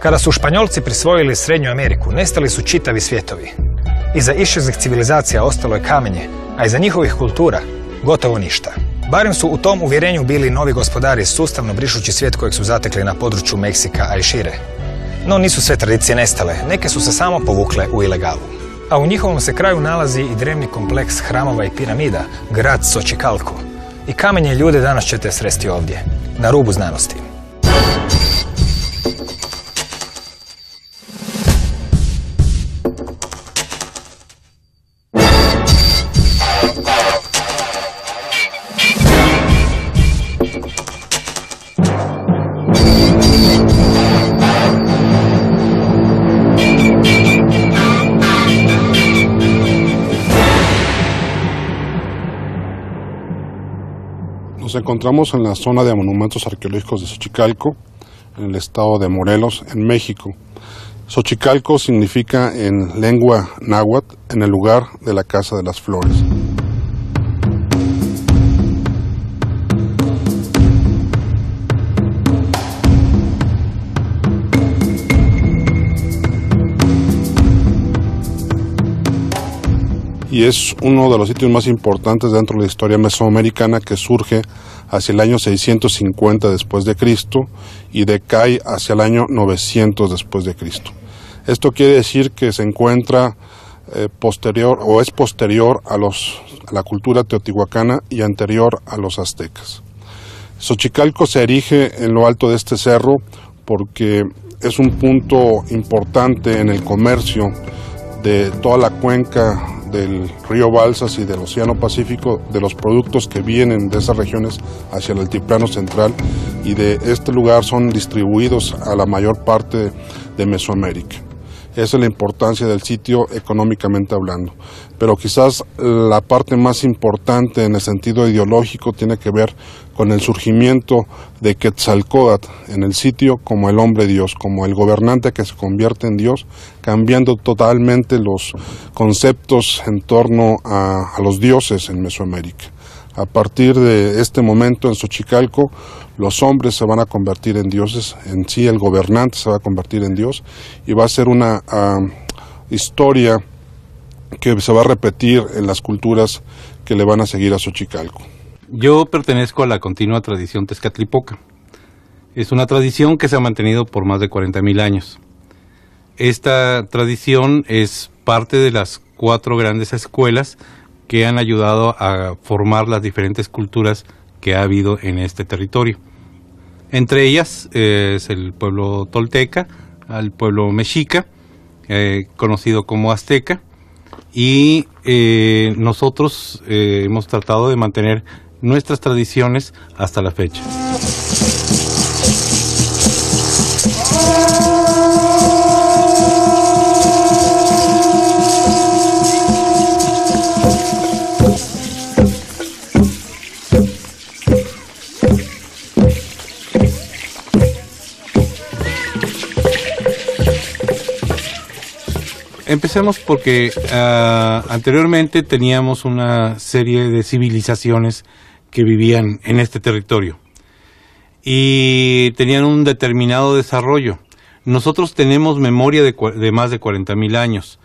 Kada su Španjolci prisvojili Srednju Ameriku, nestali su čitavi svijetovi. Iza iščezlih civilizacija ostalo je kamenje, a iza njihovih kultura gotovo ništa. Barem su u tom uvjerenju bili novi gospodari, sustavno brišući svijet kojeg su zatekli na području Meksika, a i šire. No nisu sve tradicije nestale, neke su se samo povukle u ilegalu. A u njihovom se kraju nalazi i drevni kompleks hramova i piramida, grad Xochicalco. I kamenje ljude danas ćete sresti ovdje, na rubu znanosti. Nos encontramos en la zona de monumentos arqueológicos de Xochicalco, en el estado de Morelos, en México. Xochicalco significa en lengua náhuatl, en el lugar de la Casa de las Flores. Y es uno de los sitios más importantes dentro de la historia mesoamericana, que surge hacia el año 650 después de Cristo y decae hacia el año 900 después de Cristo. Esto quiere decir que se encuentra posterior a la cultura teotihuacana y anterior a los aztecas. Xochicalco se erige en lo alto de este cerro porque es un punto importante en el comercio de toda la cuenca del río Balsas y del Océano Pacífico, de los productos que vienen de esas regiones hacia el altiplano central, y de este lugar son distribuidos a la mayor parte de Mesoamérica. Esa es la importancia del sitio económicamente hablando. Pero quizás la parte más importante en el sentido ideológico tiene que ver con el surgimiento de Quetzalcóatl en el sitio como el hombre Dios, como el gobernante que se convierte en Dios, cambiando totalmente los conceptos en torno a los dioses en Mesoamérica. A partir de este momento en Xochicalco, los hombres se van a convertir en dioses, en sí el gobernante se va a convertir en Dios, y va a ser una historia que se va a repetir en las culturas que le van a seguir a Xochicalco. Yo pertenezco a la continua tradición tezcatlipoca. Es una tradición que se ha mantenido por más de 40,000 años. Esta tradición es parte de las 4 grandes escuelas que han ayudado a formar las diferentes culturas que ha habido en este territorio. Entre ellas es el pueblo tolteca, el pueblo mexica, conocido como azteca, y nosotros hemos tratado de mantener nuestras tradiciones hasta la fecha. Empecemos porque anteriormente teníamos una serie de civilizaciones que vivían en este territorio y tenían un determinado desarrollo. Nosotros tenemos memoria de más de 40,000 años,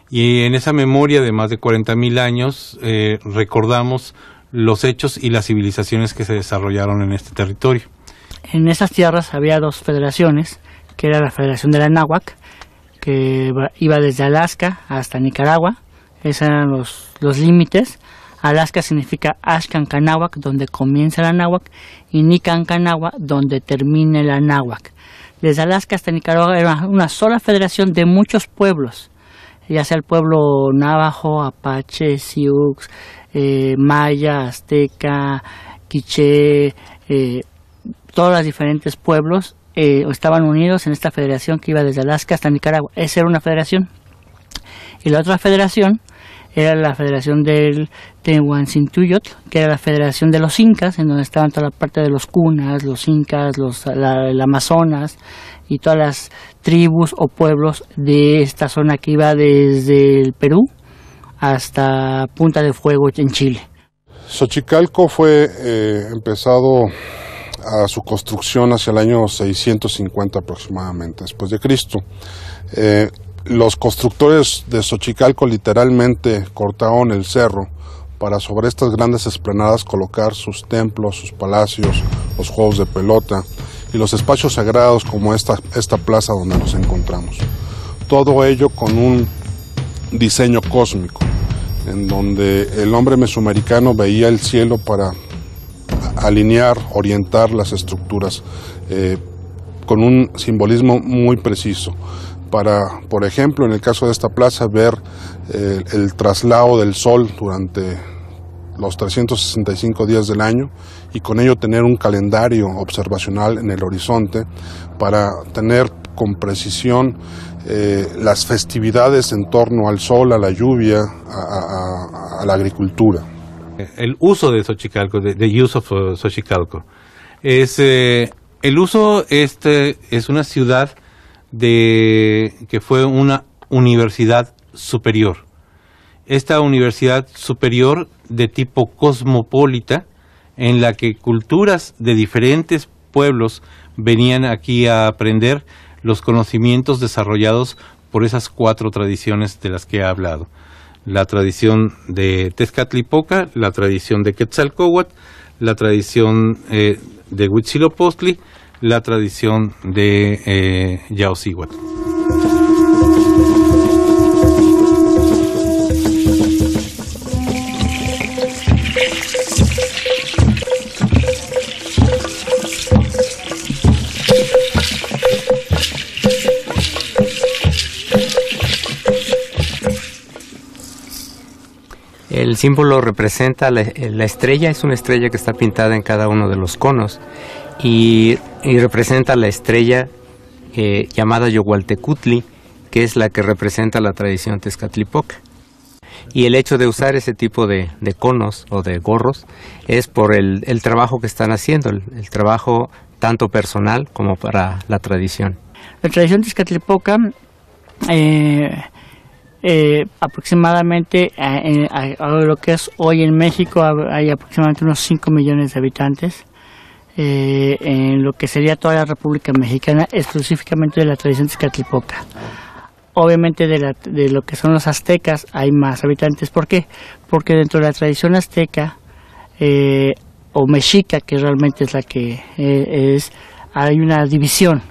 y en esa memoria de más de 40,000 años recordamos los hechos y las civilizaciones que se desarrollaron en este territorio. En esas tierras había 2 federaciones, que era la Federación de la Náhuatl, que iba desde Alaska hasta Nicaragua. Esos eran los límites. Alaska significa Axcancanáhuac, donde comienza la náhuatl, y Nicancanáhuac, donde termina la náhuatl. Desde Alaska hasta Nicaragua era una sola federación de muchos pueblos, ya sea el pueblo navajo, apache, sioux, maya, azteca, quiché, todos los diferentes pueblos estaban unidos en esta federación que iba desde Alaska hasta Nicaragua. Esa era una federación. Y la otra federación era la federación del Tehuancintuyotl, que era la federación de los incas, en donde estaban toda la parte de los cunas, los incas, el Amazonas y todas las tribus o pueblos de esta zona que iba desde el Perú hasta Punta de Fuego en Chile. Xochicalco fue empezado a su construcción hacia el año 650 aproximadamente después de Cristo. Los constructores de Xochicalco literalmente cortaron el cerro para sobre estas grandes esplanadas colocar sus templos, sus palacios, los juegos de pelota y los espacios sagrados como esta plaza donde nos encontramos. Todo ello con un diseño cósmico, en donde el hombre mesoamericano veía el cielo para alinear, orientar las estructuras con un simbolismo muy preciso. Para, por ejemplo, en el caso de esta plaza, ver el traslado del sol durante los 365 días del año y con ello tener un calendario observacional en el horizonte para tener con precisión las festividades en torno al sol, a la lluvia, a la agricultura. El uso de Xochicalco, the use of Xochicalco, es el uso es una ciudad que fue una universidad superior. Esta universidad superior de tipo cosmopolita, en la que culturas de diferentes pueblos venían aquí a aprender los conocimientos desarrollados por esas 4 tradiciones de las que he hablado. La tradición de Tezcatlipoca, la tradición de Quetzalcóatl, la tradición de Huitzilopochtli, la tradición de Yaocíhuatl. El símbolo representa la estrella, es una estrella que está pintada en cada uno de los conos y representa la estrella llamada Yogualtecutli, que es la que representa la tradición Tezcatlipoca. Y el hecho de usar ese tipo de conos o de gorros es por el trabajo que están haciendo, el trabajo tanto personal como para la tradición. La tradición Tezcatlipoca aproximadamente a lo que es hoy en México hay aproximadamente unos 5 millones de habitantes. En lo que sería toda la República Mexicana, específicamente de la tradición Tezcatlipoca. Obviamente de lo que son los aztecas hay más habitantes. ¿Por qué? Porque dentro de la tradición azteca o mexica, que realmente es la que hay una división.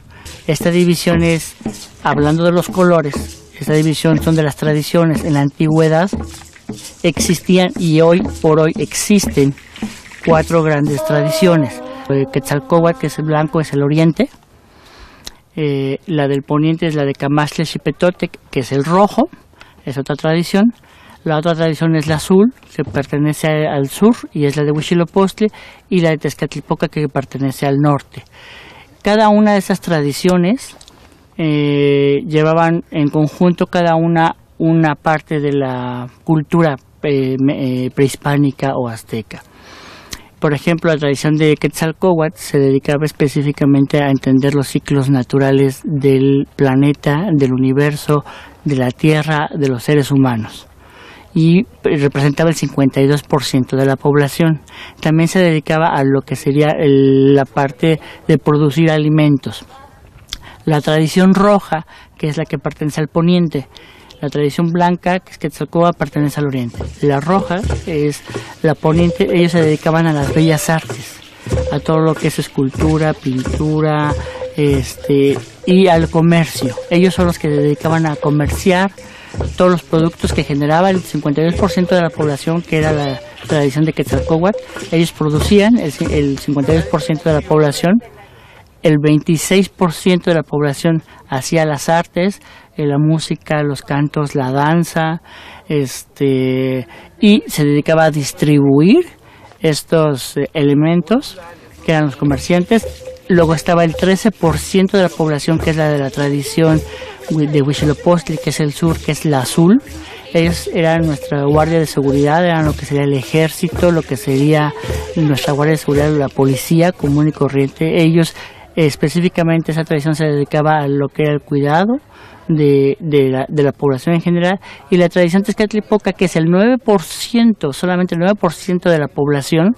Esta división es, hablando de los colores, esta división son de las tradiciones. En la antigüedad existían y hoy por hoy existen 4 grandes tradiciones. Quetzalcóatl, que es el blanco, es el oriente. La del poniente es la de Camaxtla Xipetotec, que es el rojo, es otra tradición. La otra tradición es la azul, que pertenece al sur, y es la de Huitzilopochtli, y la de Tezcatlipoca, que pertenece al norte. Cada una de esas tradiciones llevaban en conjunto cada una parte de la cultura prehispánica o azteca. Por ejemplo, la tradición de Quetzalcóatl se dedicaba específicamente a entender los ciclos naturales del planeta, del universo, de la Tierra, de los seres humanos. Y representaba el 52% de la población. También se dedicaba a lo que sería la parte de producir alimentos. La tradición roja, que es la que pertenece al poniente. La tradición blanca, que es Quetzalcóatl, pertenece al oriente. La roja es la poniente. Ellos se dedicaban a las bellas artes, a todo lo que es escultura, pintura, y al comercio. Ellos son los que se dedicaban a comerciar todos los productos que generaba el 52% de la población, que era la tradición de Quetzalcóatl. Ellos producían el 52% de la población. El 26% de la población hacía las artes, la música, los cantos, la danza, y se dedicaba a distribuir estos elementos, que eran los comerciantes. Luego estaba el 13% de la población, que es la de la tradición de Huitzilopochtli, que es el sur, que es la azul. Ellos eran nuestra guardia de seguridad, eran lo que sería el ejército, lo que sería nuestra guardia de seguridad, la policía común y corriente. Ellos específicamente, esa tradición se dedicaba a lo que era el cuidado de la población en general. Y la tradición Tezcatlipoca, que es el 9%, solamente el 9% de la población,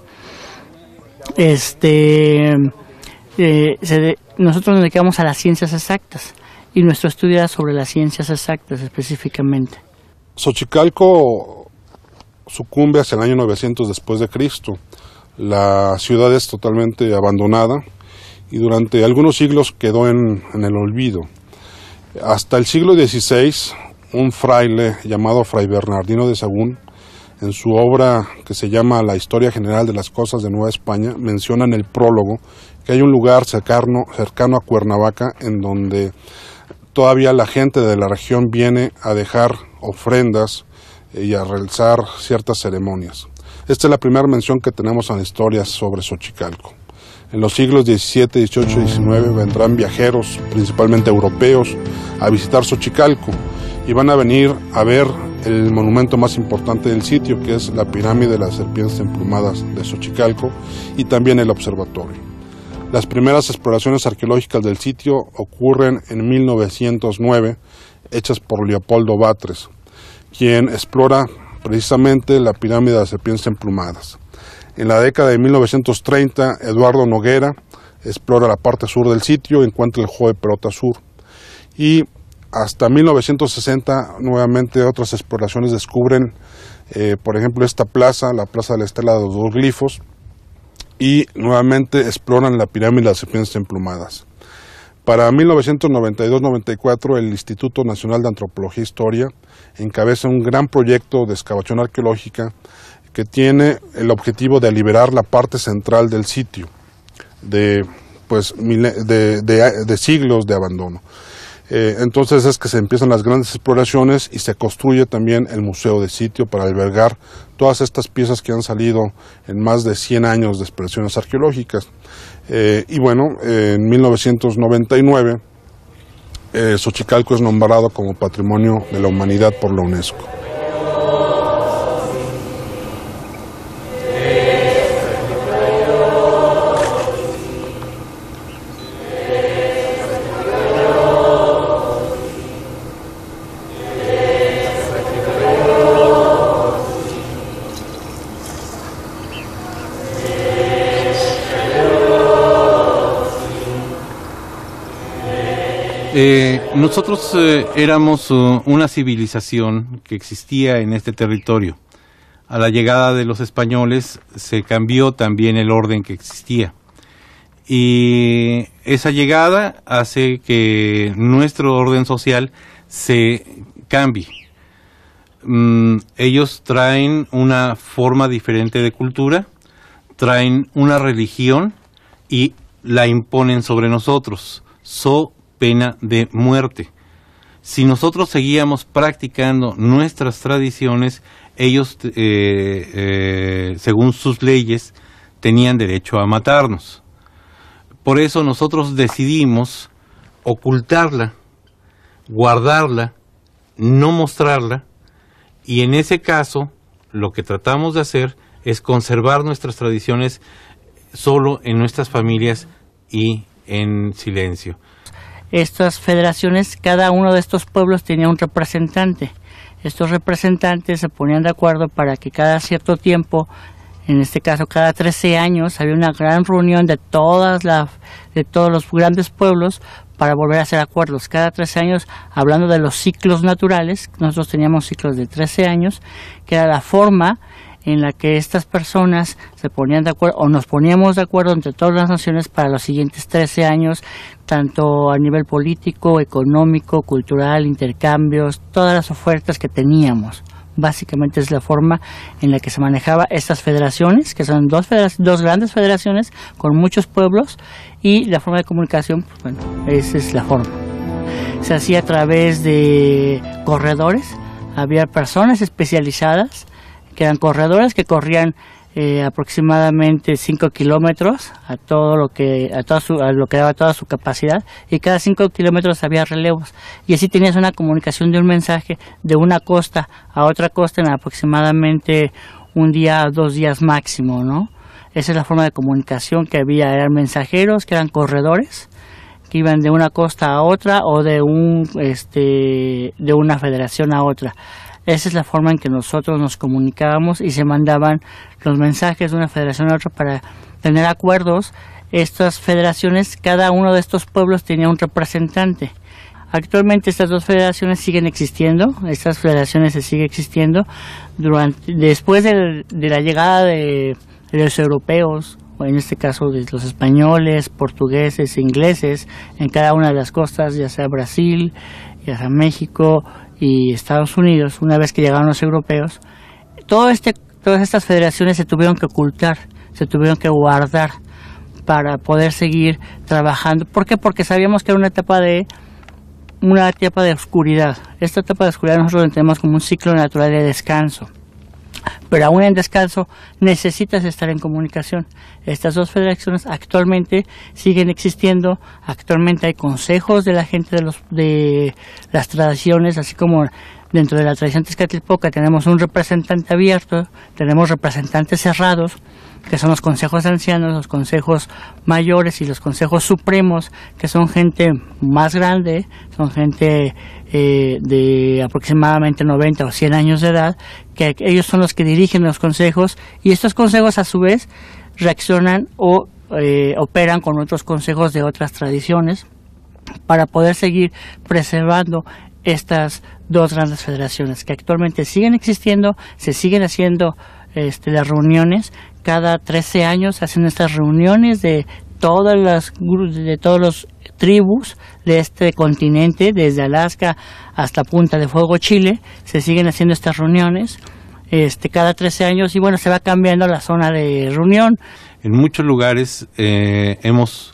nosotros nos dedicamos a las ciencias exactas y nuestro estudio era sobre las ciencias exactas específicamente. Xochicalco sucumbe hacia el año 900 después de Cristo. La ciudad es totalmente abandonada y durante algunos siglos quedó en el olvido. Hasta el siglo XVI, un fraile llamado Fray Bernardino de Sahagún, en su obra que se llama La Historia General de las Cosas de Nueva España, menciona en el prólogo que hay un lugar cercano a Cuernavaca en donde todavía la gente de la región viene a dejar ofrendas y a realizar ciertas ceremonias. Esta es la primera mención que tenemos en la historia sobre Xochicalco. En los siglos XVII, XVIII y XIX vendrán viajeros, principalmente europeos, a visitar Xochicalco y van a venir a ver el monumento más importante del sitio, que es la pirámide de las serpientes emplumadas de Xochicalco y también el observatorio. Las primeras exploraciones arqueológicas del sitio ocurren en 1909, hechas por Leopoldo Batres, quien explora precisamente la pirámide de las serpientes emplumadas. En la década de 1930, Eduardo Noguera explora la parte sur del sitio, encuentra el Joe Perota Sur. Y hasta 1960, nuevamente otras exploraciones descubren, por ejemplo, esta plaza, la Plaza de la Estela de los Dos Glifos, y nuevamente exploran la pirámide de las serpientes emplumadas. Para 1992-94, el Instituto Nacional de Antropología e Historia encabeza un gran proyecto de excavación arqueológica que tiene el objetivo de liberar la parte central del sitio de siglos de abandono. Entonces es que se empiezan las grandes exploraciones y se construye también el museo de sitio para albergar todas estas piezas que han salido en más de 100 años de exploraciones arqueológicas. Y bueno, en 1999 Xochicalco es nombrado como Patrimonio de la Humanidad por la UNESCO. Nosotros éramos una civilización que existía en este territorio. A la llegada de los españoles se cambió también el orden que existía. Y esa llegada hace que nuestro orden social se cambie. Ellos traen una forma diferente de cultura, traen una religión y la imponen sobre nosotros. Pena de muerte. Si nosotros seguíamos practicando nuestras tradiciones, ellos, según sus leyes, tenían derecho a matarnos. Por eso nosotros decidimos ocultarla, guardarla, no mostrarla, y en ese caso lo que tratamos de hacer es conservar nuestras tradiciones solo en nuestras familias y en silencio. Estas federaciones, cada uno de estos pueblos tenía un representante. Estos representantes se ponían de acuerdo para que cada cierto tiempo, en este caso cada 13 años, había una gran reunión de todos los grandes pueblos para volver a hacer acuerdos. Cada 13 años, hablando de los ciclos naturales, nosotros teníamos ciclos de 13 años, que era la forma en la que estas personas se ponían de acuerdo, o nos poníamos de acuerdo entre todas las naciones para los siguientes 13 años, tanto a nivel político, económico, cultural, intercambios, todas las ofertas que teníamos. Básicamente es la forma en la que se manejaba estas federaciones, que son dos grandes federaciones con muchos pueblos, y la forma de comunicación, pues bueno, esa es la forma. Se hacía a través de corredores, había personas especializadas que eran corredores que corrían aproximadamente 5 kilómetros a lo que daba toda su capacidad, y cada 5 kilómetros había relevos, y así tenías una comunicación de un mensaje de una costa a otra costa en aproximadamente un día o 2 días máximo, ¿no? Esa es la forma de comunicación que había. Eran mensajeros que eran corredores que iban de una costa a otra o de una federación a otra. Esa es la forma en que nosotros nos comunicábamos y se mandaban los mensajes de una federación a otra para tener acuerdos estas federaciones, cada uno de estos pueblos tenía un representante. Actualmente estas dos federaciones siguen existiendo, estas federaciones se siguen existiendo después de la llegada de los europeos, o en este caso de los españoles, portugueses e ingleses, en cada una de las costas, ya sea Brasil, ya sea México y Estados Unidos. Una vez que llegaron los europeos, todas estas federaciones se tuvieron que ocultar, se tuvieron que guardar para poder seguir trabajando. ¿Por qué? Porque sabíamos que era una etapa de oscuridad. Esta etapa de oscuridad nosotros la tenemos como un ciclo natural de descanso. Pero aún en descanso necesitas estar en comunicación. Estas dos federaciones actualmente siguen existiendo. Actualmente hay consejos de la gente de las tradiciones, así como dentro de la tradición tezcatlipoca tenemos un representante abierto, tenemos representantes cerrados, que son los consejos de ancianos, los consejos mayores y los consejos supremos, que son gente más grande, son gente de aproximadamente 90 o 100 años de edad, que ellos son los que dirigen los consejos, y estos consejos a su vez reaccionan o operan con otros consejos de otras tradiciones para poder seguir preservando estas dos grandes federaciones que actualmente siguen existiendo. Se siguen haciendo las reuniones. Cada 13 años se hacen estas reuniones de todas las tribus de este continente, desde Alaska hasta Punta de Fuego, Chile. Se siguen haciendo estas reuniones cada 13 años, y bueno, se va cambiando la zona de reunión. En muchos lugares tenemos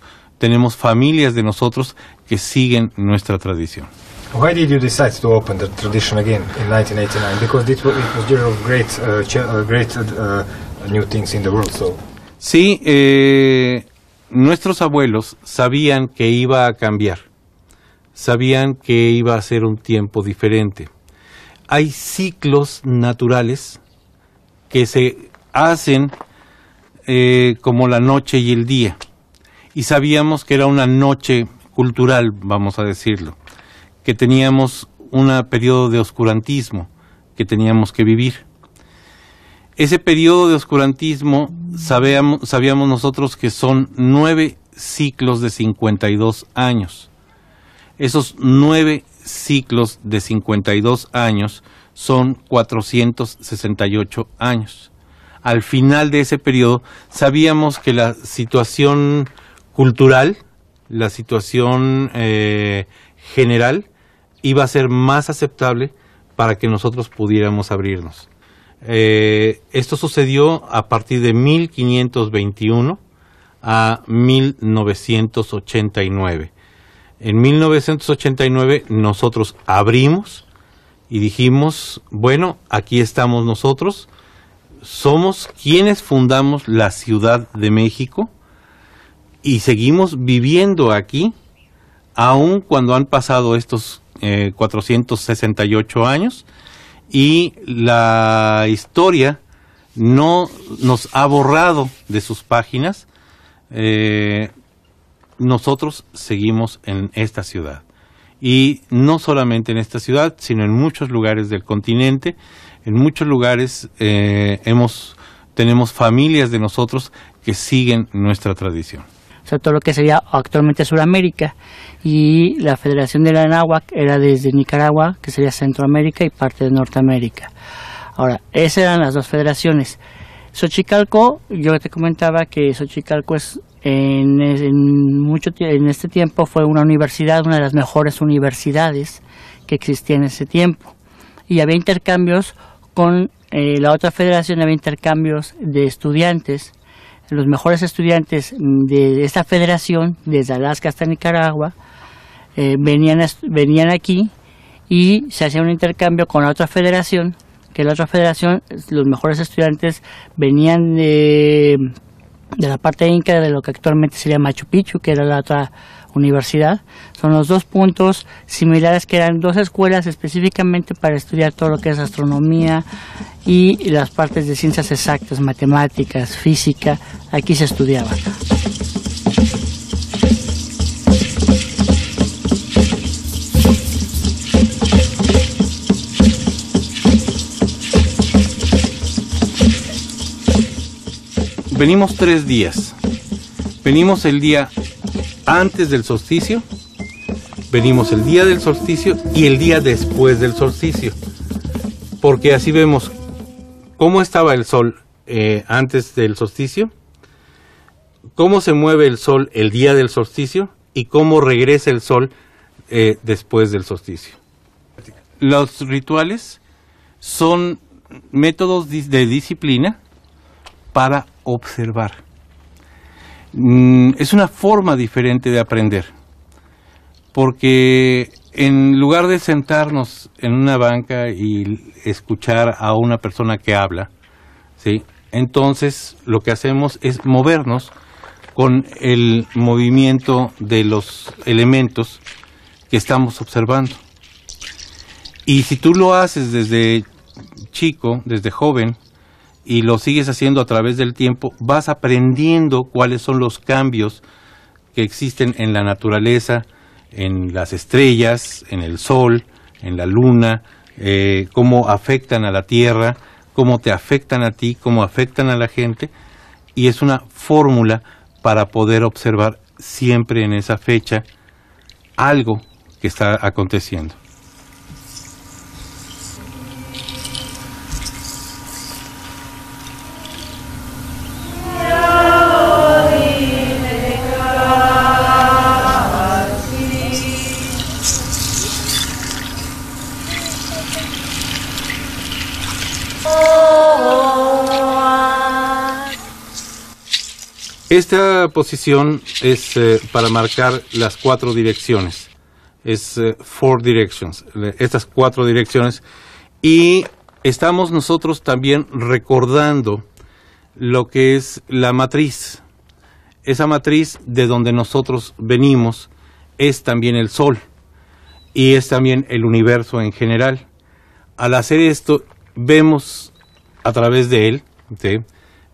familias de nosotros que siguen nuestra tradición. Why did you decide to open the tradition again in 1989? Because it was year of great new things in the world. So. Sí, nuestros abuelos sabían que iba a cambiar, sabían que iba a ser un tiempo diferente. Hay ciclos naturales que se hacen como la noche y el día, y sabíamos que era una noche cultural, vamos a decirlo, que teníamos un periodo de oscurantismo que teníamos que vivir. Ese periodo de oscurantismo sabíamos nosotros que son 9 ciclos de 52 años. Esos 9 ciclos de 52 años son 468 años. Al final de ese periodo sabíamos que la situación cultural, la situación general, iba a ser más aceptable para que nosotros pudiéramos abrirnos. Esto sucedió a partir de 1521 a 1989. En 1989 nosotros abrimos y dijimos, bueno, aquí estamos nosotros, somos quienes fundamos la Ciudad de México y seguimos viviendo aquí, aun cuando han pasado estos 468 años, y la historia no nos ha borrado de sus páginas. Nosotros seguimos en esta ciudad, y no solamente en esta ciudad, sino en muchos lugares del continente. En muchos lugares tenemos familias de nosotros que siguen nuestra tradición. O sea, todo lo que sería actualmente Sudamérica, y la Federación de la Anáhuac era desde Nicaragua, que sería Centroamérica, y parte de Norteamérica. Ahora, esas eran las dos federaciones. Xochicalco, yo te comentaba que Xochicalco en este tiempo fue una universidad, una de las mejores universidades que existía en ese tiempo, y había intercambios con la otra federación, había intercambios de estudiantes. Los mejores estudiantes de esta federación, desde Alaska hasta Nicaragua, venían aquí, y se hacía un intercambio con la otra federación, que la otra federación, los mejores estudiantes venían de la parte inca, de lo que actualmente sería Machu Picchu, que era la otra universidad. Son los dos puntos similares, que eran dos escuelas específicamente para estudiar todo lo que es astronomía y las partes de ciencias exactas, matemáticas, física. Aquí se estudiaba. Venimos 3 días. Venimos el día antes del solsticio, venimos el día del solsticio y el día después del solsticio, porque así vemos cómo estaba el sol antes del solsticio, cómo se mueve el sol el día del solsticio y cómo regresa el sol después del solsticio. Los rituales son métodos de disciplina para observar. Es una forma diferente de aprender, porque en lugar de sentarnos en una banca y escuchar a una persona que habla, ¿sí?, entonces lo que hacemos es movernos con el movimiento de los elementos que estamos observando. Y si tú lo haces desde chico, desde joven, y lo sigues haciendo a través del tiempo, vas aprendiendo cuáles son los cambios que existen en la naturaleza, en las estrellas, en el sol, en la luna, cómo afectan a la tierra, cómo te afectan a ti, cómo afectan a la gente, y es una fórmula para poder observar siempre en esa fecha algo que está aconteciendo. Esta posición es para marcar las 4 direcciones, es 4 directions, estas 4 direcciones, y estamos nosotros también recordando lo que es la matriz. Esa matriz de donde nosotros venimos es también el sol y es también el universo en general. Al hacer esto vemos a través de él, ¿sí?,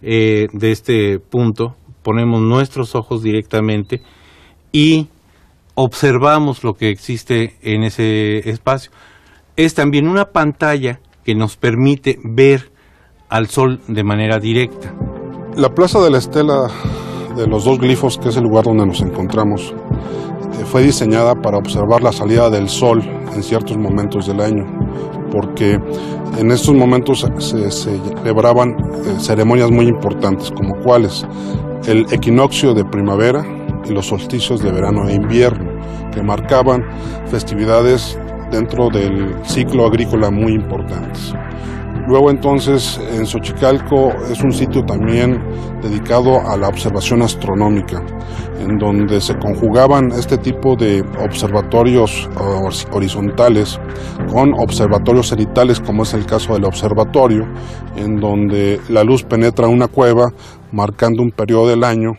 de este punto, ponemos nuestros ojos directamente y observamos lo que existe en ese espacio. Es también una pantalla que nos permite ver al sol de manera directa. La Plaza de la Estela de los 2 glifos, que es el lugar donde nos encontramos, fue diseñada para observar la salida del sol en ciertos momentos del año, porque en estos momentos se celebraban ceremonias muy importantes, como cuáles: el equinoccio de primavera y los solsticios de verano e invierno, que marcaban festividades dentro del ciclo agrícola muy importantes. Luego entonces en Xochicalco es un sitio también dedicado a la observación astronómica, en donde se conjugaban este tipo de observatorios horizontales con observatorios cenitales, como es el caso del observatorio, en donde la luz penetra una cueva marcando un periodo del año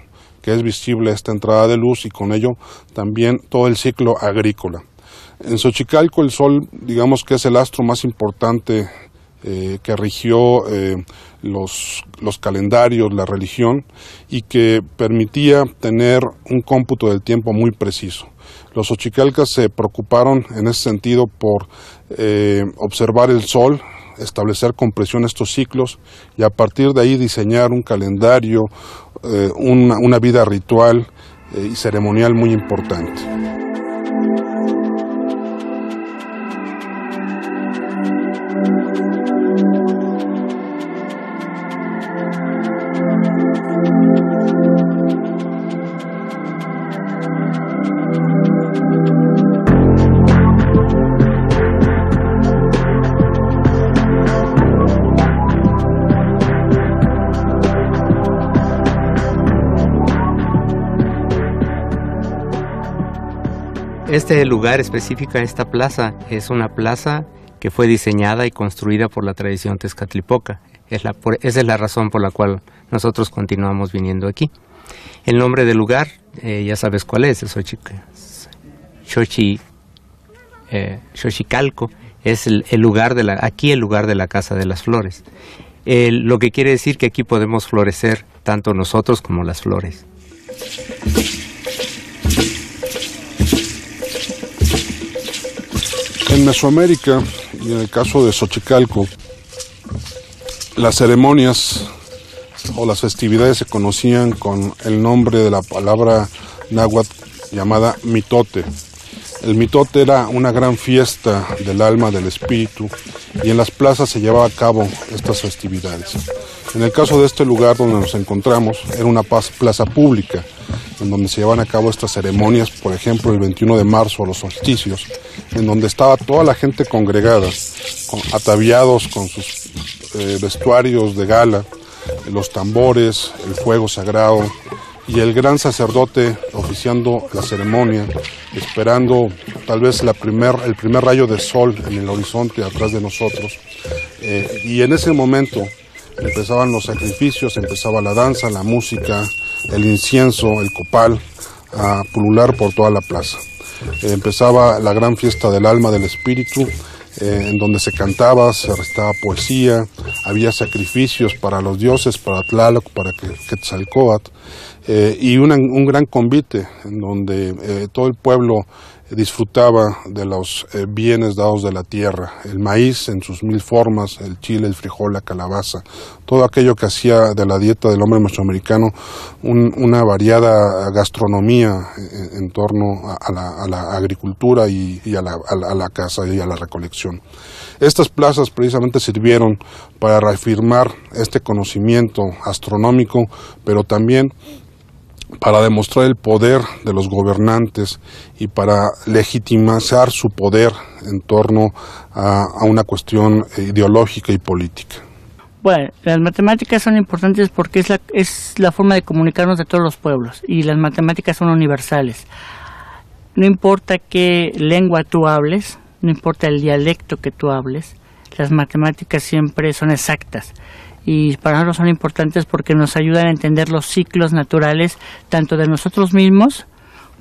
que es visible esta entrada de luz, y con ello también todo el ciclo agrícola. En Xochicalco el sol, digamos que es el astro más importante que rigió los calendarios, la religión, y que permitía tener un cómputo del tiempo muy preciso. Los xochicalcas se preocuparon en ese sentido por observar el sol, establecer con precisión estos ciclos y a partir de ahí diseñar un calendario, una vida ritual y ceremonial muy importante. Este lugar específico, esta plaza, es una plaza que fue diseñada y construida por la tradición tezcatlipoca. Esa es la razón por la cual nosotros continuamos viniendo aquí. El nombre del lugar, ya sabes cuál es, Xochicalco, es el lugar de el lugar de la Casa de las Flores. Lo que quiere decir que aquí podemos florecer tanto nosotros como las flores. En Mesoamérica, y en el caso de Xochicalco, las ceremonias o las festividades se conocían con el nombre de la palabra náhuatl llamada mitote. El mitote era una gran fiesta del alma, del espíritu, y en las plazas se llevaba a cabo estas festividades. En el caso de este lugar donde nos encontramos, era una plaza pública, en donde se llevaban a cabo estas ceremonias, por ejemplo, el 21 de marzo, los solsticios, en donde estaba toda la gente congregada, ataviados con sus vestuarios de gala, los tambores, el fuego sagrado, y el gran sacerdote oficiando la ceremonia, esperando tal vez el primer rayo de sol en el horizonte atrás de nosotros. Y en ese momento empezaban los sacrificios, empezaba la danza, la música, el incienso, el copal, a pulular por toda la plaza. Empezaba la gran fiesta del alma, del espíritu, en donde se cantaba, se recitaba poesía, había sacrificios para los dioses, para Tlaloc, para Quetzalcóatl, y un gran convite en donde todo el pueblo disfrutaba de los bienes dados de la tierra, el maíz en sus 1000 formas, el chile, el frijol, la calabaza, todo aquello que hacía de la dieta del hombre mesoamericano una variada gastronomía en torno a la agricultura y a la caza y a la recolección. Estas plazas precisamente sirvieron para reafirmar este conocimiento astronómico, pero también para demostrar el poder de los gobernantes y para legitimizar su poder en torno a una cuestión ideológica y política. Bueno, las matemáticas son importantes porque es la forma de comunicarnos de todos los pueblos, y las matemáticas son universales. No importa qué lengua tú hables, no importa el dialecto que tú hables, las matemáticas siempre son exactas. Y para nosotros son importantes porque nos ayudan a entender los ciclos naturales, tanto de nosotros mismos,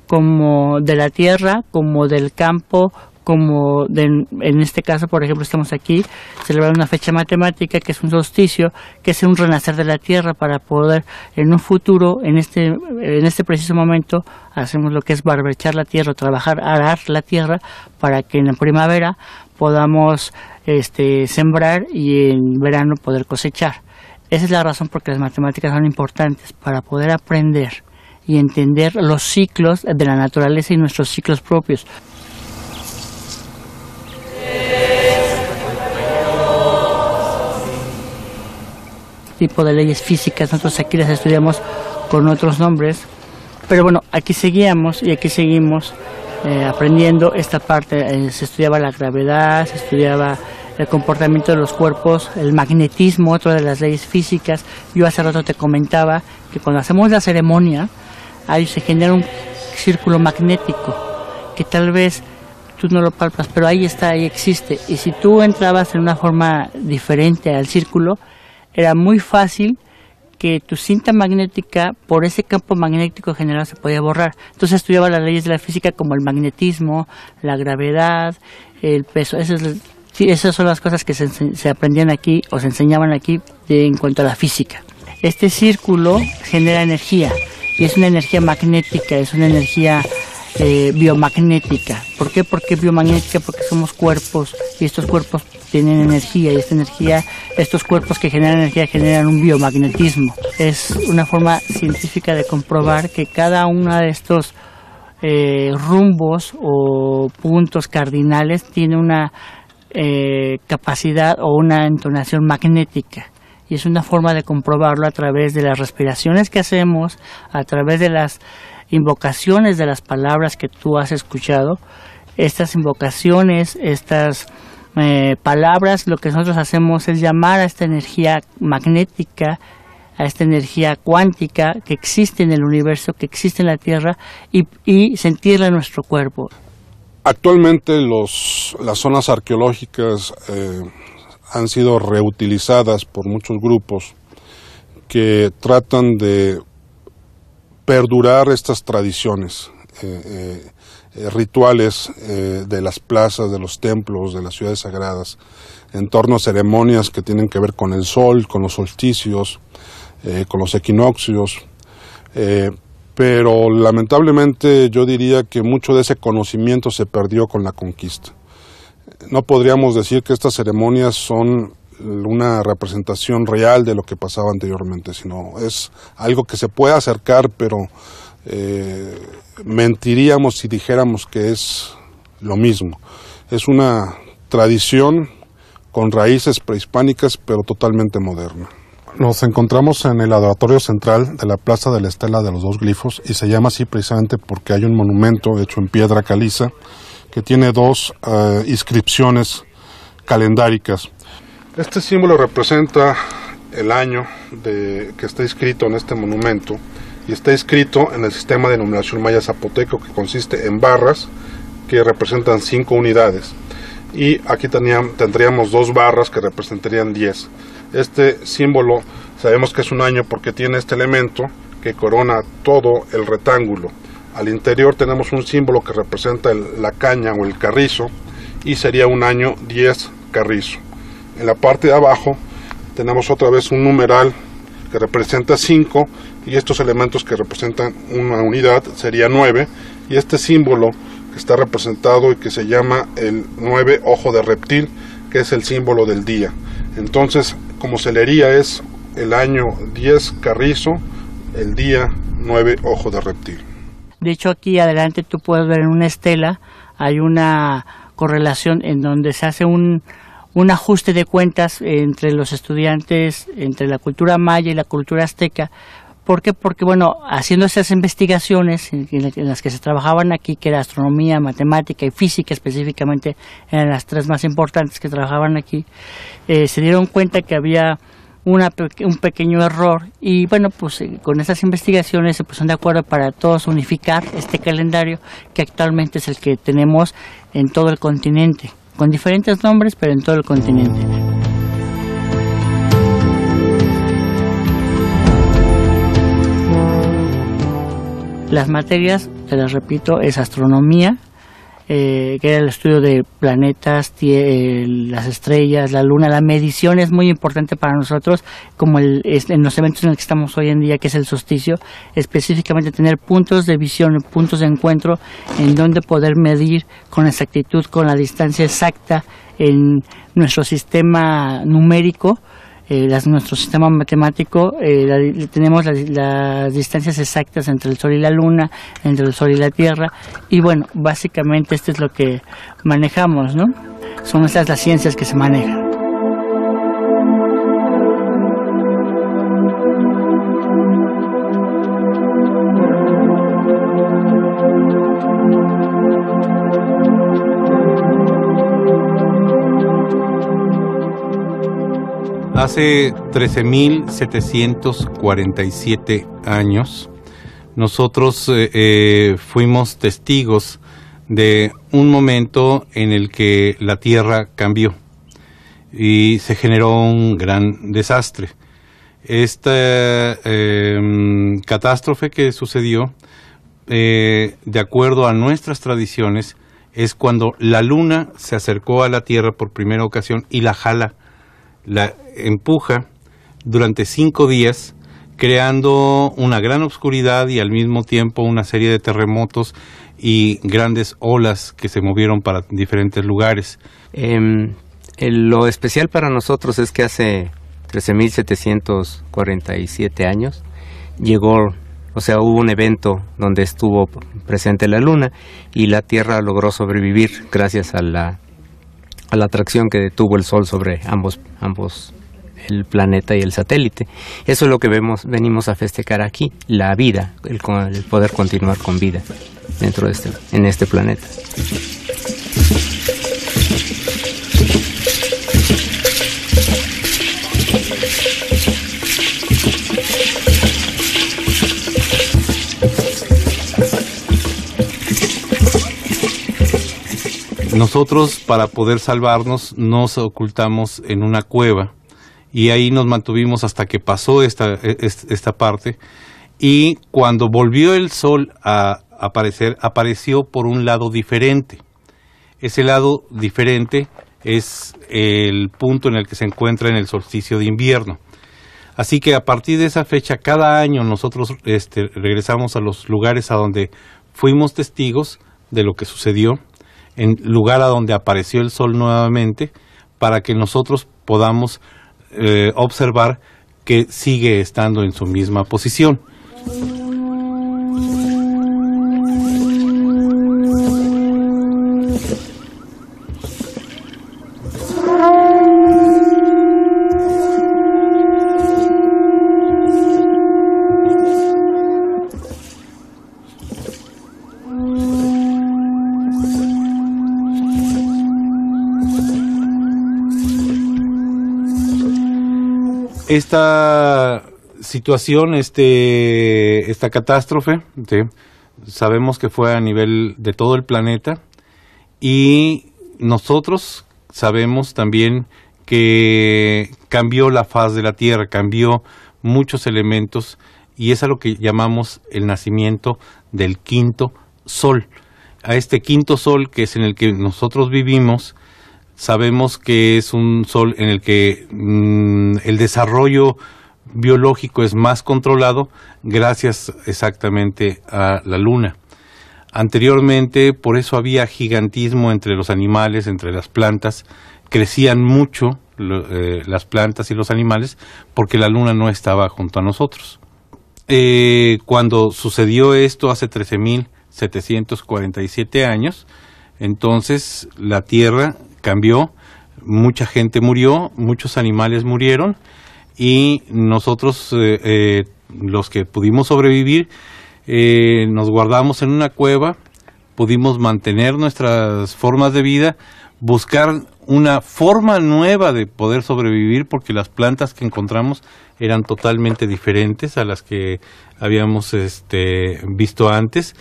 como de la tierra, como del campo, como en este caso, por ejemplo, estamos aquí celebrando una fecha matemática que es un solsticio, que es un renacer de la tierra, para poder en un futuro, en este preciso momento, hacemos lo que es barbechar la tierra, trabajar, arar la tierra, para que en la primavera podamos sembrar y en verano poder cosechar. Esa es la razón por que las matemáticas son importantes, para poder aprender y entender los ciclos de la naturaleza y nuestros ciclos propios. Tipo de leyes físicas, nosotros aquí las estudiamos con otros nombres, pero bueno, aquí seguimos aprendiendo esta parte. Se estudiaba la gravedad, se estudiaba el comportamiento de los cuerpos, el magnetismo, otra de las leyes físicas. Yo hace rato te comentaba que cuando hacemos la ceremonia, ahí se genera un círculo magnético, que tal vez tú no lo palpas, pero ahí está, ahí existe. Y si tú entrabas en una forma diferente al círculo, era muy fácil que tu cinta magnética, por ese campo magnético general, se podía borrar. Entonces estudiaba las leyes de la física como el magnetismo, la gravedad, el peso. Esas son las cosas que se aprendían aquí o se enseñaban aquí en cuanto a la física. Este círculo genera energía, y es una energía magnética, es una energía biomagnética. ¿Por qué? Porque biomagnética, porque somos cuerpos, y estos cuerpos tienen energía, y esta energía, estos cuerpos que generan energía generan un biomagnetismo. Es una forma científica de comprobar que cada uno de estos rumbos o puntos cardinales tiene una capacidad o una entonación magnética, y es una forma de comprobarlo a través de las respiraciones que hacemos, a través de las invocaciones de las palabras que tú has escuchado. Estas invocaciones, estas palabras, lo que nosotros hacemos es llamar a esta energía magnética, a esta energía cuántica que existe en el universo, que existe en la Tierra, y sentirla en nuestro cuerpo. Actualmente las zonas arqueológicas han sido reutilizadas por muchos grupos que tratan de perdurar estas tradiciones rituales de las plazas, de los templos, de las ciudades sagradas, en torno a ceremonias que tienen que ver con el sol, con los solsticios, con los equinoccios, pero lamentablemente yo diría que mucho de ese conocimiento se perdió con la conquista. No podríamos decir que estas ceremonias son una representación real de lo que pasaba anteriormente, sino es algo que se puede acercar, pero mentiríamos si dijéramos que es lo mismo. Es una tradición con raíces prehispánicas, pero totalmente moderna. Nos encontramos en el adoratorio central de la Plaza de la Estela de los Dos Glifos, y se llama así precisamente porque hay un monumento hecho en piedra caliza que tiene dos inscripciones calendáricas. Este símbolo representa el año que está inscrito en este monumento, y está inscrito en el sistema de numeración maya zapoteco, que consiste en barras que representan 5 unidades, y aquí tendríamos 2 barras que representarían 10. Este símbolo sabemos que es un año porque tiene este elemento que corona todo el rectángulo. Al interior tenemos un símbolo que representa la caña o el carrizo, y sería un año 10 carrizo. En la parte de abajo tenemos otra vez un numeral que representa 5, y estos elementos que representan una unidad sería 9, y este símbolo que está representado y que se llama el 9 ojo de reptil, que es el símbolo del día. Entonces, como se leería, es el año 10 carrizo, el día 9 ojo de reptil. De hecho, aquí adelante tú puedes ver en una estela, hay una correlación en donde se hace un ajuste de cuentas entre los estudiantes, entre la cultura maya y la cultura azteca. ¿Por qué? Porque, bueno, haciendo esas investigaciones en las que se trabajaban aquí, que era astronomía, matemática y física específicamente, eran las 3 más importantes que trabajaban aquí, se dieron cuenta que había un pequeño error, y bueno, pues con esas investigaciones se pusieron de acuerdo para todos unificar este calendario, que actualmente es el que tenemos en todo el continente, con diferentes nombres, pero en todo el continente. Las materias, te las repito, es astronomía, que era el estudio de planetas, las estrellas, la luna. La medición es muy importante para nosotros, como en los eventos en los que estamos hoy en día, que es el solsticio, específicamente tener puntos de visión, puntos de encuentro en donde poder medir con exactitud, con la distancia exacta en nuestro sistema numérico. Nuestro sistema matemático, tenemos las distancias exactas entre el Sol y la Luna, entre el Sol y la Tierra, y bueno, básicamente esto es lo que manejamos, ¿no? Son estas las ciencias que se manejan. Hace 13.747 años, nosotros fuimos testigos de un momento en el que la Tierra cambió y se generó un gran desastre. Esta catástrofe que sucedió, de acuerdo a nuestras tradiciones, es cuando la Luna se acercó a la Tierra por primera ocasión y la jala, la empuja durante 5 días, creando una gran oscuridad y al mismo tiempo una serie de terremotos y grandes olas que se movieron para diferentes lugares. Lo especial para nosotros es que hace 13.747 años hubo un evento donde estuvo presente la Luna, y la Tierra logró sobrevivir gracias a la atracción que tuvo el Sol sobre ambos, el planeta y el satélite. Eso es lo que venimos a festejar aquí, la vida, el poder continuar con vida en este planeta. Nosotros, para poder salvarnos, nos ocultamos en una cueva, y ahí nos mantuvimos hasta que pasó esta parte, y cuando volvió el Sol a aparecer, apareció por un lado diferente. Ese lado diferente es el punto en el que se encuentra en el solsticio de invierno. Así que a partir de esa fecha, cada año nosotros regresamos a los lugares a donde fuimos testigos de lo que sucedió, en lugar a donde apareció el Sol nuevamente, para que nosotros podamos observar que sigue estando en su misma posición. Esta situación, esta catástrofe, ¿sí?, sabemos que fue a nivel de todo el planeta, y nosotros sabemos también que cambió la faz de la Tierra, cambió muchos elementos, y es a lo que llamamos el nacimiento del quinto sol. A este quinto sol, que es en el que nosotros vivimos, sabemos que es un sol en el que el desarrollo biológico es más controlado gracias exactamente a la luna. Anteriormente, por eso había gigantismo entre los animales, entre las plantas, crecían mucho las plantas y los animales porque la luna no estaba junto a nosotros. Cuando sucedió esto hace 13.747 años, entonces la Tierra cambió, mucha gente murió, muchos animales murieron, y nosotros, los que pudimos sobrevivir, nos guardamos en una cueva, pudimos mantener nuestras formas de vida, buscar una forma nueva de poder sobrevivir, porque las plantas que encontramos eran totalmente diferentes a las que habíamos visto antes.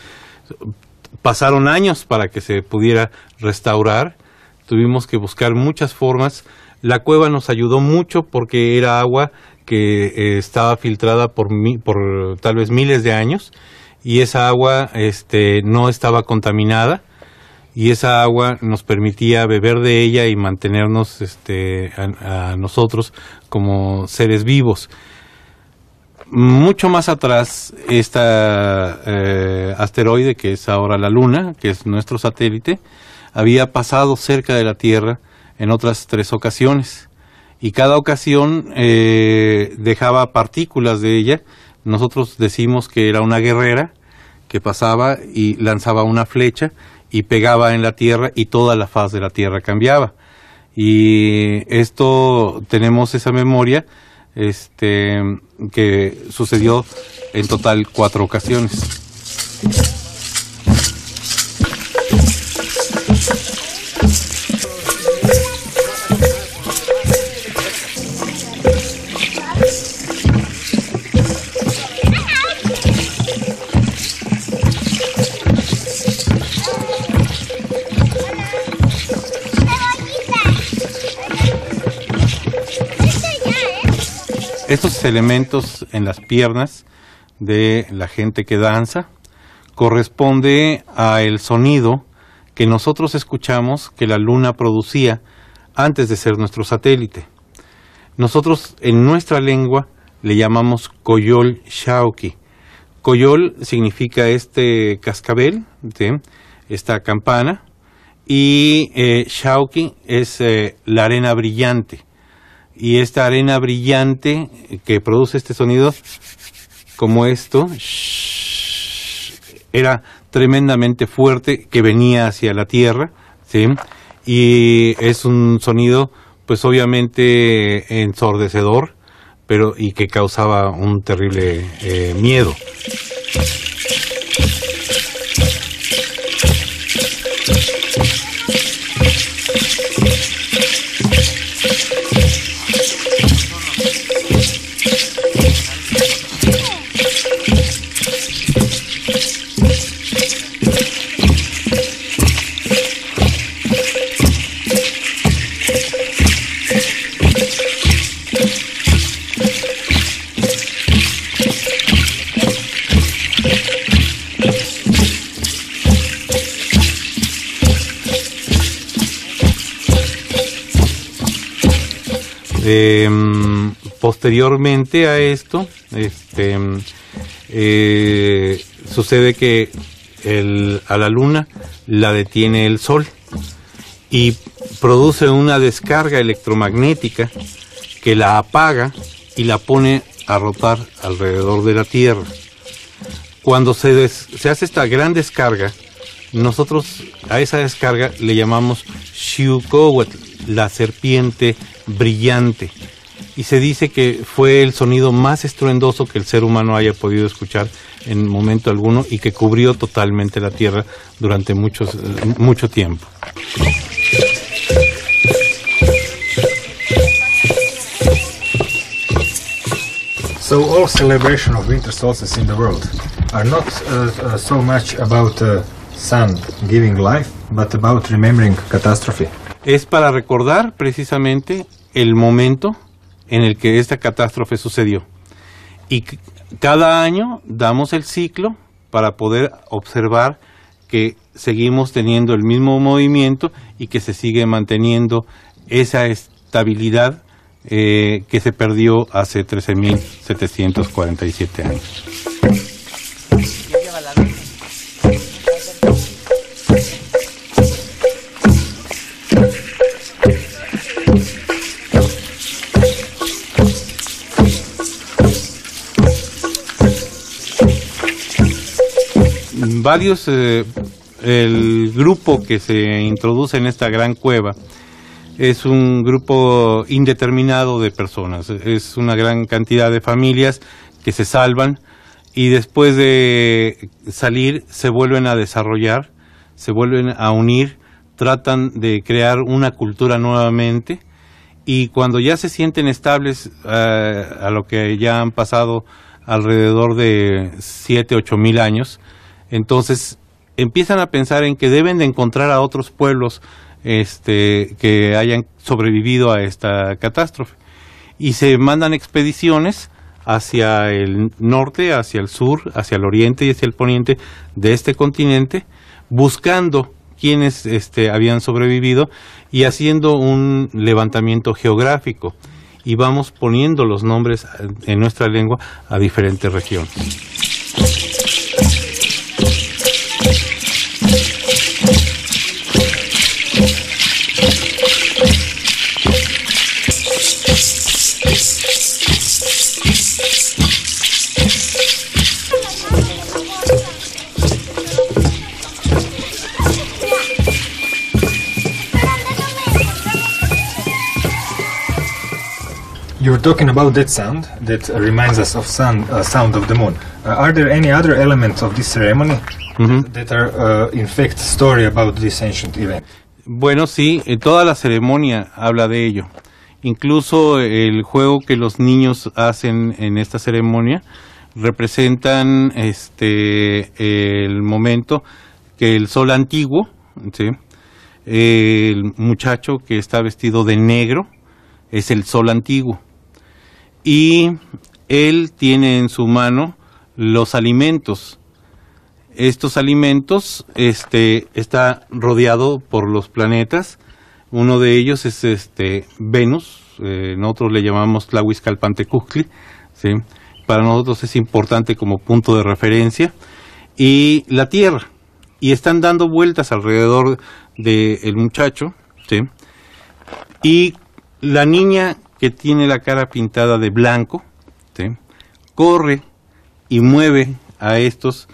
Pasaron años para que se pudiera restaurar. Tuvimos que buscar muchas formas. La cueva nos ayudó mucho porque era agua que estaba filtrada por tal vez miles de años, y esa agua no estaba contaminada, y esa agua nos permitía beber de ella y mantenernos a nosotros como seres vivos. Mucho más atrás, asteroide, que es ahora la Luna, que es nuestro satélite, había pasado cerca de la Tierra en otras 3 ocasiones, y cada ocasión dejaba partículas de ella. Nosotros decimos que era una guerrera que pasaba y lanzaba una flecha y pegaba en la Tierra, y toda la faz de la Tierra cambiaba. Y esto, tenemos esa memoria, que sucedió en total 4 ocasiones. Estos elementos en las piernas de la gente que danza corresponde a el sonido que nosotros escuchamos que la luna producía antes de ser nuestro satélite. Nosotros en nuestra lengua le llamamos Coyol Xauqui. Coyol significa cascabel, ¿sí?, esta campana, y Xauqui es la arena brillante. Y esta arena brillante que produce este sonido, como esto, era tremendamente fuerte, que venía hacia la Tierra, ¿sí?, y es un sonido, pues obviamente ensordecedor, y que causaba un terrible miedo. Posteriormente a esto, sucede que a la luna la detiene el Sol, y produce una descarga electromagnética que la apaga y la pone a rotar alrededor de la Tierra. Cuando se hace esta gran descarga, nosotros a esa descarga le llamamos Xiuhcoatl, la serpiente brillante, y se dice que fue el sonido más estruendoso que el ser humano haya podido escuchar en momento alguno y que cubrió totalmente la Tierra durante mucho tiempo. So all celebration of winter solstice in the world are not so much about sun giving life, but about remembering catastrophe. Es para recordar precisamente el momento en el que esta catástrofe sucedió. Y cada año damos el ciclo para poder observar que seguimos teniendo el mismo movimiento y que se sigue manteniendo esa estabilidad que se perdió hace 13.747 años. El grupo que se introduce en esta gran cueva es un grupo indeterminado de personas, es una gran cantidad de familias que se salvan y después de salir se vuelven a desarrollar, se vuelven a unir, tratan de crear una cultura nuevamente y cuando ya se sienten estables a lo que ya han pasado alrededor de 7-8 mil años, entonces empiezan a pensar en que deben de encontrar a otros pueblos que hayan sobrevivido a esta catástrofe y se mandan expediciones hacia el norte, hacia el sur, hacia el oriente y hacia el poniente de este continente buscando quienes habían sobrevivido y haciendo un levantamiento geográfico y vamos poniendo los nombres en nuestra lengua a diferentes regiones. You were talking about that sound that reminds us of sound of the moon. Are there any other elements of this ceremony that are in fact story about this ancient event? Bueno, sí, toda la ceremonia habla de ello. Incluso el juego que los niños hacen en esta ceremonia representan el momento que el sol antiguo, ¿sí? El muchacho que está vestido de negro es el sol antiguo. Y él tiene en su mano los alimentos. Estos alimentos está rodeado por los planetas. Uno de ellos es Venus, nosotros le llamamos Tlahuizcalpantecuhtli, ¿sí? Para nosotros es importante como punto de referencia. Y la Tierra. Y están dando vueltas alrededor del muchacho, ¿sí? Y la niña que tiene la cara pintada de blanco, ¿sí? Corre y mueve a estos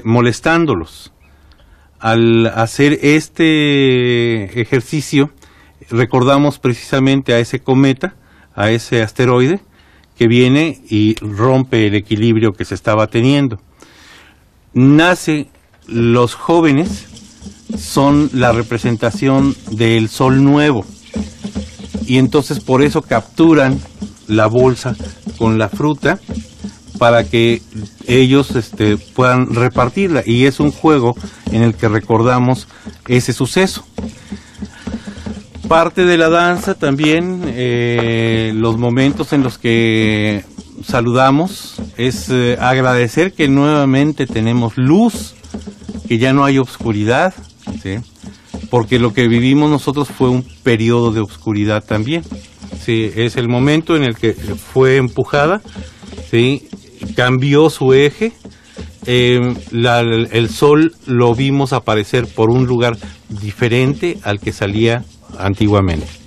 molestándolos. Al hacer este ejercicio recordamos precisamente a ese cometa, a ese asteroide que viene y rompe el equilibrio que se estaba teniendo. Los jóvenes son la representación del sol nuevo y entonces por eso capturan la bolsa con la fruta para que ellos puedan repartirla y es un juego en el que recordamos ese suceso. Parte de la danza también, los momentos en los que saludamos, es agradecer que nuevamente tenemos luz, que ya no hay oscuridad, ¿sí? Porque lo que vivimos nosotros fue un periodo de oscuridad también. Sí, es el momento en el que fue empujada, ¿sí? Cambió su eje el sol lo vimos aparecer por un lugar diferente al que salía antiguamente.